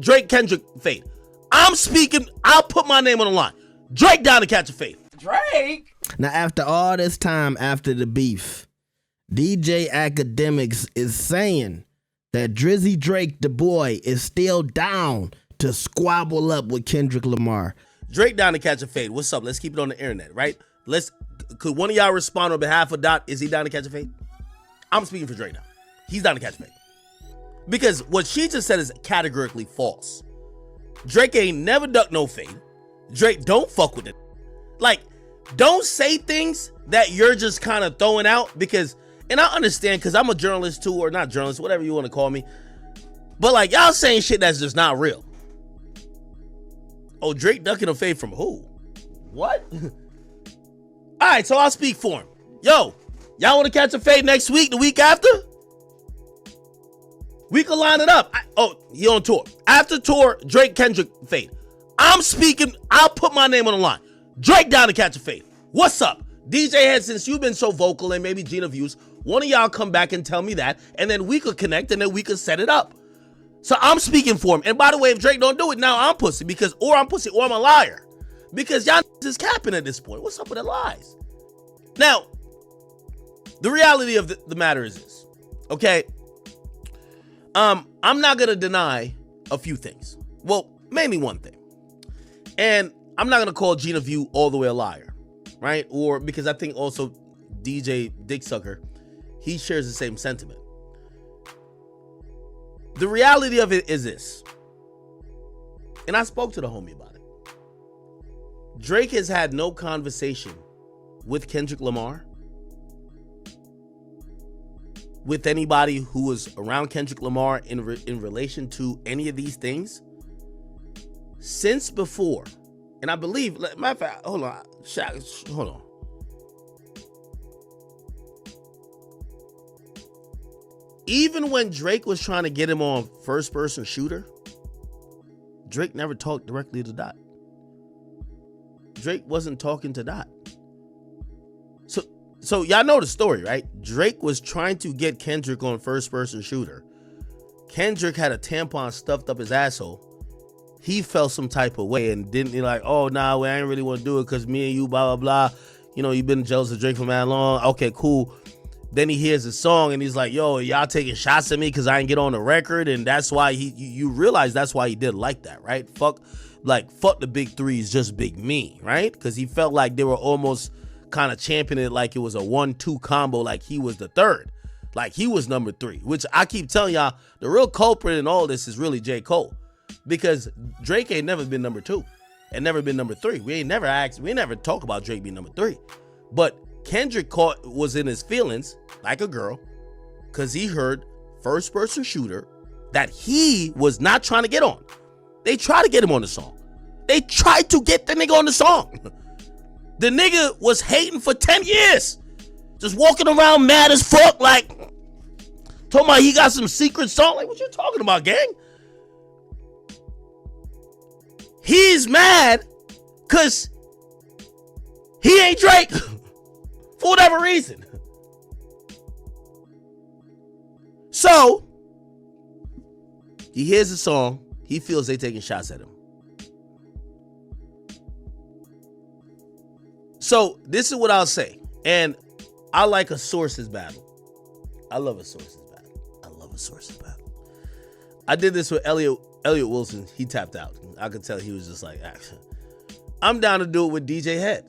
Drake, Kendrick, fade. I'm speaking. I'll put my name on the line. Drake down to catch a fade. Drake. Now, after all this time, after the beef, DJ Akademiks is saying that Drizzy Drake, the boy, is still down to squabble up with Kendrick Lamar. Drake down to catch a fade. What's up? Let's keep it on the internet, right? Could one of y'all respond on behalf of Dot? Is he down to catch a fade? I'm speaking for Drake now. He's down to catch a fade. Because what she just said is categorically false. Drake ain't never ducked no fade. Drake don't fuck with it. Like, don't say things that you're just kind of throwing out because, and I understand because I'm a journalist too, or not journalist, whatever you want to call me. But like, y'all saying shit that's just not real. Oh, Drake ducking a fade from who? What? All right, so I'll speak for him. Yo, y'all want to catch a fade next week, the week after? We can line it up. He on tour. After tour, Drake, Kendrick, fade. I'm speaking. I'll put my name on the line. Drake down to catch a fade. What's up? DJ Head, since you've been so vocal, and maybe Gina Views, one of y'all come back and tell me that, and then we could connect, and then we could set it up. So I'm speaking for him. And by the way, if Drake don't do it, now I'm pussy, or I'm a liar. Because y'all is capping at this point. What's up with the lies? Now, the reality of the matter is this, okay? I'm not going to deny a few things. Well, mainly one thing. And I'm not going to call Gina View all the way a liar, right? Or because I think also DJ Dicksucker, he shares the same sentiment. The reality of it is this, and I spoke to the homie about it. Drake has had no conversation with Kendrick Lamar, with anybody who was around Kendrick Lamar in relation to any of these things since before. And I believe, matter of fact, hold on. Even when Drake was trying to get him on first-person shooter, Drake never talked directly to Dot. Drake wasn't talking to Dot. So y'all know the story, right? Drake was trying to get Kendrick on first-person shooter. Kendrick had a tampon stuffed up his asshole. He felt some type of way and didn't like, oh, nah, I ain't really want to do it because me and you, blah, blah, blah. You know, you've been jealous of Drake for that long. Okay, cool. Then he hears the song and he's like, yo, y'all taking shots at me because I ain't get on the record. And that's why you realize that's why he did like that, right? Fuck the big three is just big me, right? Because he felt like they were almost kind of championing it like it was a 1-2 combo, like he was the third. Like he was number 3, which I keep telling y'all, the real culprit in all this is really J. Cole. Because Drake ain't never been number 2 and never been number 3. We never talk about Drake being number 3. But Kendrick was in his feelings like a girl because he heard first-person shooter that he was not trying to get on. They tried to get him on the song. They tried to get the nigga on the song. The nigga was hating for 10 years. Just walking around mad as fuck, like, talking about he got some secret song. Like, what you talking about, gang? He's mad because he ain't Drake for whatever reason. So, he hears the song. He feels they taking shots at him. So, this is what I'll say. And I like a sources battle. I love a sources battle. I did this with Elliot Wilson. He tapped out. I could tell he was just like, action. I'm down to do it with DJ Head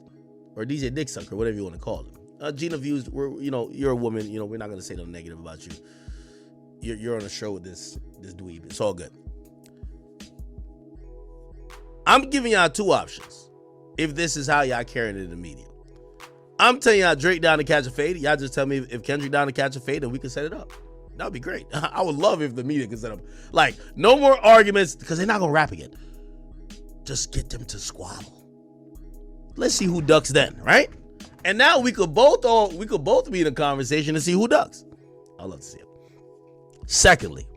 or DJ Dicksucker, whatever you want to call him. Gina Views, you're a woman. We're not going to say nothing negative about you. You're on a show with this dweeb. It's all good. I'm giving y'all 2 options if this is how y'all carrying it in the media. I'm telling y'all Drake down to catch a fade. Y'all just tell me if Kendrick down to catch a fade and we can set it up. That would be great. I would love if the media could set up. Like, no more arguments because they're not going to rap again. Just get them to squabble. Let's see who ducks then, right? And now we could both be in a conversation and see who ducks. I'd love to see it. Secondly,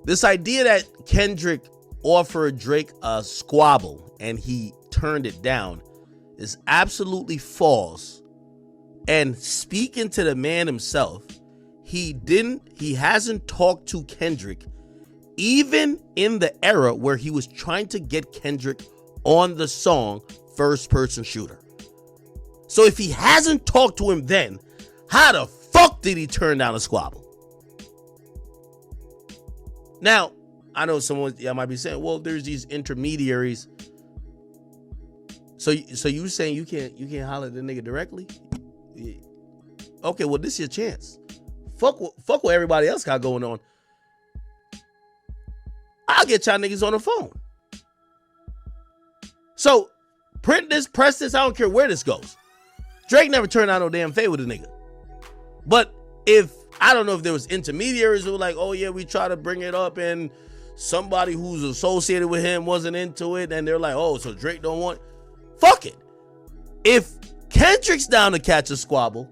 this idea that Kendrick offered Drake a squabble and he turned it down is absolutely false. And speaking to the man himself, he hasn't talked to Kendrick even in the era where he was trying to get Kendrick on the song First Person Shooter. So if he hasn't talked to him then, how the fuck did he turn down a squabble? Now, I know someone might be saying, well, there's these intermediaries. So you saying you can't holler at the nigga directly? Yeah. Okay, well, this is your chance. Fuck what everybody else got going on. I'll get y'all niggas on the phone. So, print this, press this, I don't care where this goes. Drake never turned out no damn favor with a nigga. But I don't know if there was intermediaries who were like, oh yeah, we try to bring it up and somebody who's associated with him wasn't into it and they're like, oh, so Drake don't want it. Fuck it. If Kendrick's down to catch a squabble,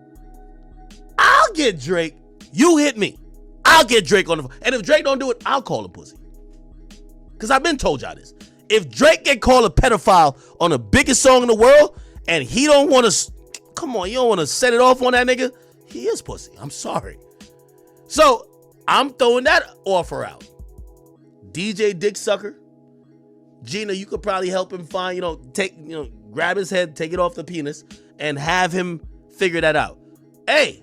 I'll get Drake. You hit me. I'll get Drake on the phone. And if Drake don't do it, I'll call him pussy. Because I've been told y'all this. If Drake get called a pedophile on the biggest song in the world and he don't want to, come on, you don't want to set it off on that nigga, he is pussy. I'm sorry. So I'm throwing that offer out. DJ Dick Sucker. Gina, you could probably help him find, grab his head, take it off the penis, and have him figure that out. Hey,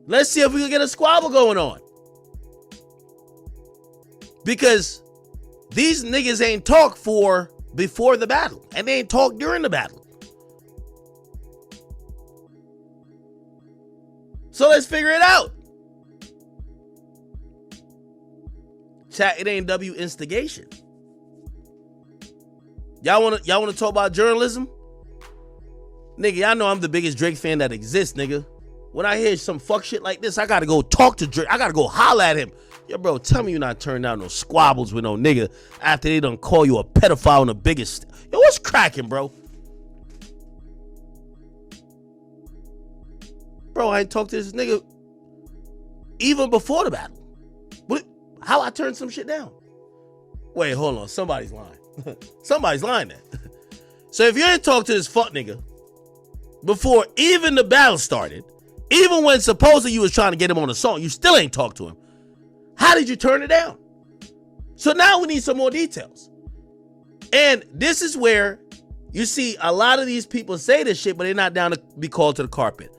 let's see if we can get a squabble going on. Because these niggas ain't talk before the battle, and they ain't talk during the battle. So let's figure it out. Chat, it ain't W Instigation. Y'all wanna talk about journalism? Nigga, y'all know I'm the biggest Drake fan that exists, nigga. When I hear some fuck shit like this, I gotta go talk to Drake. I gotta go holler at him. Yo, bro, tell me you're not turning down no squabbles with no nigga after they done call you a pedophile on the biggest. Yo, what's cracking, bro? Bro, I ain't talked to this nigga even before the battle. How I turned some shit down? Wait, hold on. Somebody's lying. Somebody's lying there. So if you ain't talked to this fuck nigga before even the battle started, even when supposedly you was trying to get him on a song, you still ain't talked to him. How did you turn it down? So now we need some more details. And this is where you see a lot of these people say this shit, but they're not down to be called to the carpet.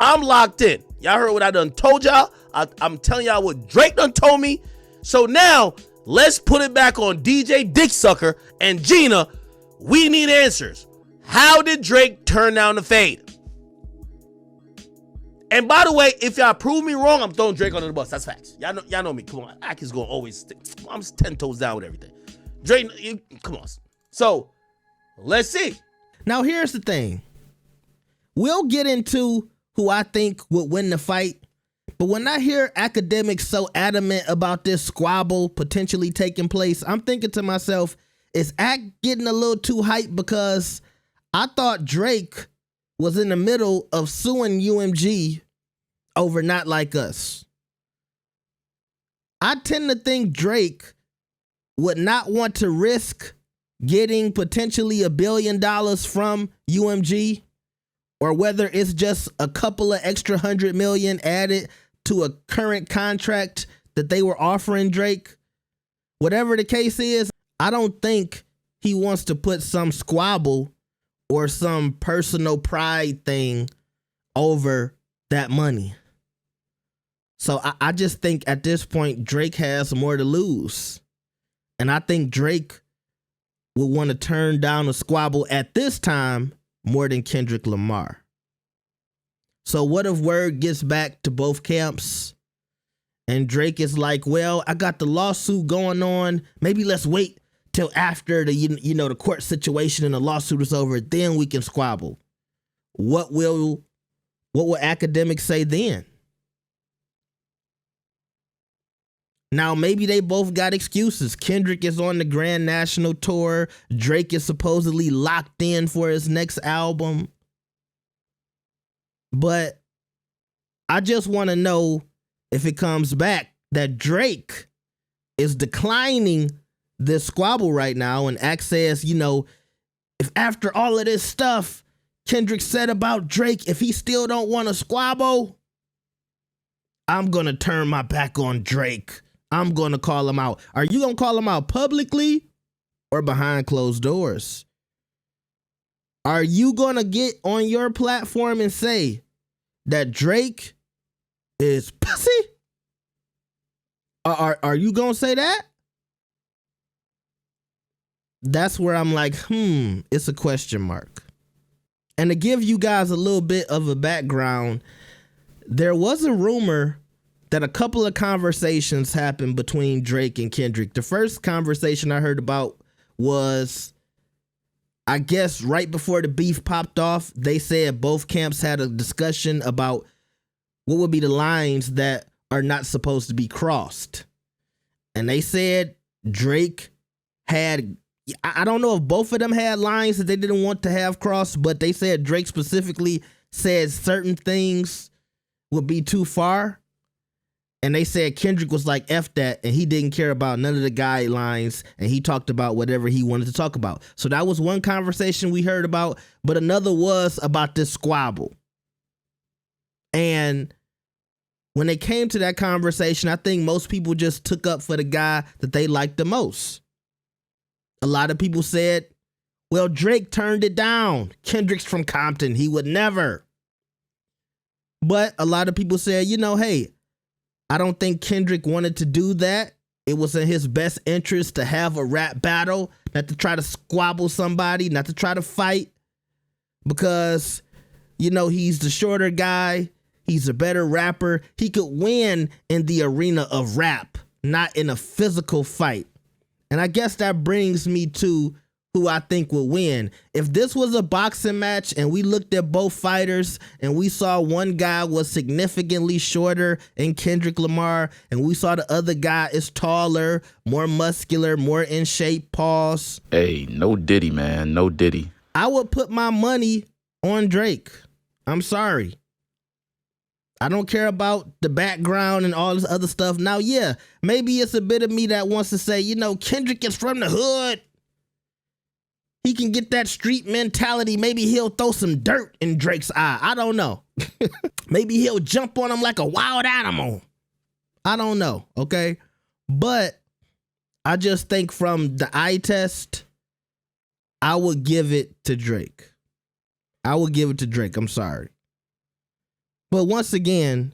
I'm locked in. Y'all heard what I done told y'all. I'm telling y'all what Drake done told me. So now, let's put it back on DJ Dick Sucker and Gina. We need answers. How did Drake turn down the fade? And by the way, if y'all prove me wrong, I'm throwing Drake under the bus. That's facts. Y'all know me. Come on. Ak is going to always I'm 10 toes down with everything. Drake, come on. So, let's see. Now, here's the thing. We'll get into who I think would win the fight. But when I hear Akademiks so adamant about this squabble potentially taking place, I'm thinking to myself, is Ak getting a little too hyped? Because I thought Drake was in the middle of suing UMG over Not Like Us. I tend to think Drake would not want to risk getting potentially $1 billion from UMG, or whether it's just a couple of extra 100 million added to a current contract that they were offering Drake. Whatever the case is, I don't think he wants to put some squabble or some personal pride thing over that money. So I just think at this point, Drake has more to lose. And I think Drake will want to turn down a squabble at this time more than Kendrick Lamar. So what if word gets back to both camps and Drake is like, well, I got the lawsuit going on. Maybe let's wait till after the, the court situation and the lawsuit is over. Then we can squabble. What will Akademiks say then? Now, maybe they both got excuses. Kendrick is on the Grand National Tour. Drake is supposedly locked in for his next album. But I just want to know if it comes back that Drake is declining this squabble right now. And Ak says, if after all of this stuff Kendrick said about Drake, if he still don't want to squabble, I'm going to turn my back on Drake. I'm going to call him out. Are you going to call him out publicly or behind closed doors? Are you going to get on your platform and say that Drake is pussy? Are you going to say that? That's where I'm like, it's a question mark. And to give you guys a little bit of a background, there was a rumor that a couple of conversations happened between Drake and Kendrick. The first conversation I heard about was, I guess right before the beef popped off, they said both camps had a discussion about what would be the lines that are not supposed to be crossed. And they said Drake had, I don't know if both of them had lines that they didn't want to have crossed, but they said Drake specifically said certain things would be too far. And they said Kendrick was like, F that, and he didn't care about none of the guidelines, and he talked about whatever he wanted to talk about. So that was one conversation we heard about, but another was about this squabble. And when they came to that conversation, I think most people just took up for the guy that they liked the most. A lot of people said, well, Drake turned it down. Kendrick's from Compton. He would never. But a lot of people said, hey, I don't think Kendrick wanted to do that. It was in his best interest to have a rap battle, not to try to squabble somebody, not to try to fight, because, he's the shorter guy. He's a better rapper. He could win in the arena of rap, not in a physical fight. And I guess that brings me to who I think will win. If this was a boxing match and we looked at both fighters and we saw one guy was significantly shorter in Kendrick Lamar and we saw the other guy is taller, more muscular, more in shape, pause. Hey, no Diddy, man. No Diddy. I would put my money on Drake. I'm sorry. I don't care about the background and all this other stuff. Now, yeah, maybe it's a bit of me that wants to say, Kendrick is from the hood. He can get that street mentality. Maybe he'll throw some dirt in Drake's eye. I don't know. Maybe he'll jump on him like a wild animal. I don't know, okay? But I just think from the eye test, I would give it to Drake. I'm sorry. But once again,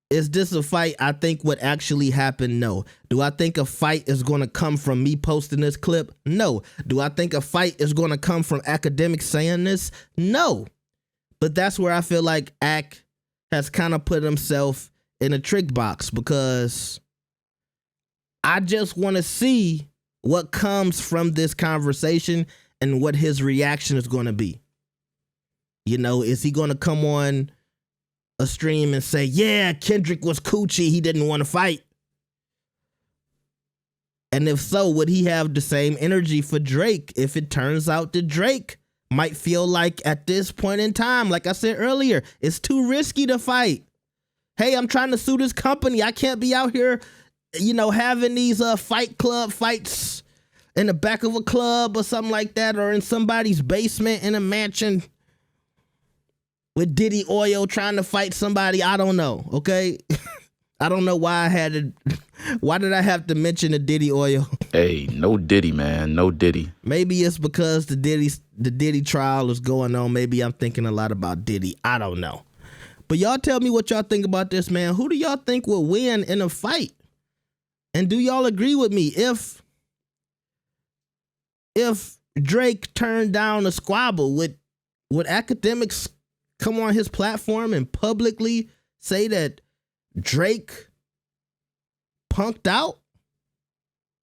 is this a fight I think would actually happen? No. Do I think a fight is going to come from me posting this clip? No. Do I think a fight is going to come from Akademiks saying this? No. But that's where I feel like Ak has kind of put himself in a trick box, because I just want to see what comes from this conversation and what his reaction is going to be. Is he going to come on a stream and say, yeah, Kendrick was coochie, he didn't want to fight? And if so, would he have the same energy for Drake if it turns out that Drake might feel like at this point in time, like I said earlier, it's too risky to fight? Hey, I'm trying to sue this company. I can't be out here, having these fight club fights in the back of a club or something like that, or in somebody's basement in a mansion with Diddy Oil trying to fight somebody. I don't know, okay? I don't know why why did I have to mention the Diddy Oil? Hey, no Diddy, man. No Diddy. Maybe it's because the Diddy trial is going on. Maybe I'm thinking a lot about Diddy. I don't know. But y'all tell me what y'all think about this, man. Who do y'all think will win in a fight? And do y'all agree with me? If Drake turned down a squabble, would Akademiks come on his platform and publicly say that Drake punked out?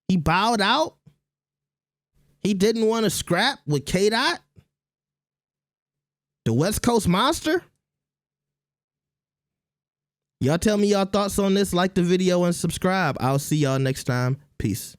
He bowed out? He didn't want to scrap with K-Dot? The West Coast Monster? Y'all tell me y'all thoughts on this. Like the video and subscribe. I'll see y'all next time. Peace.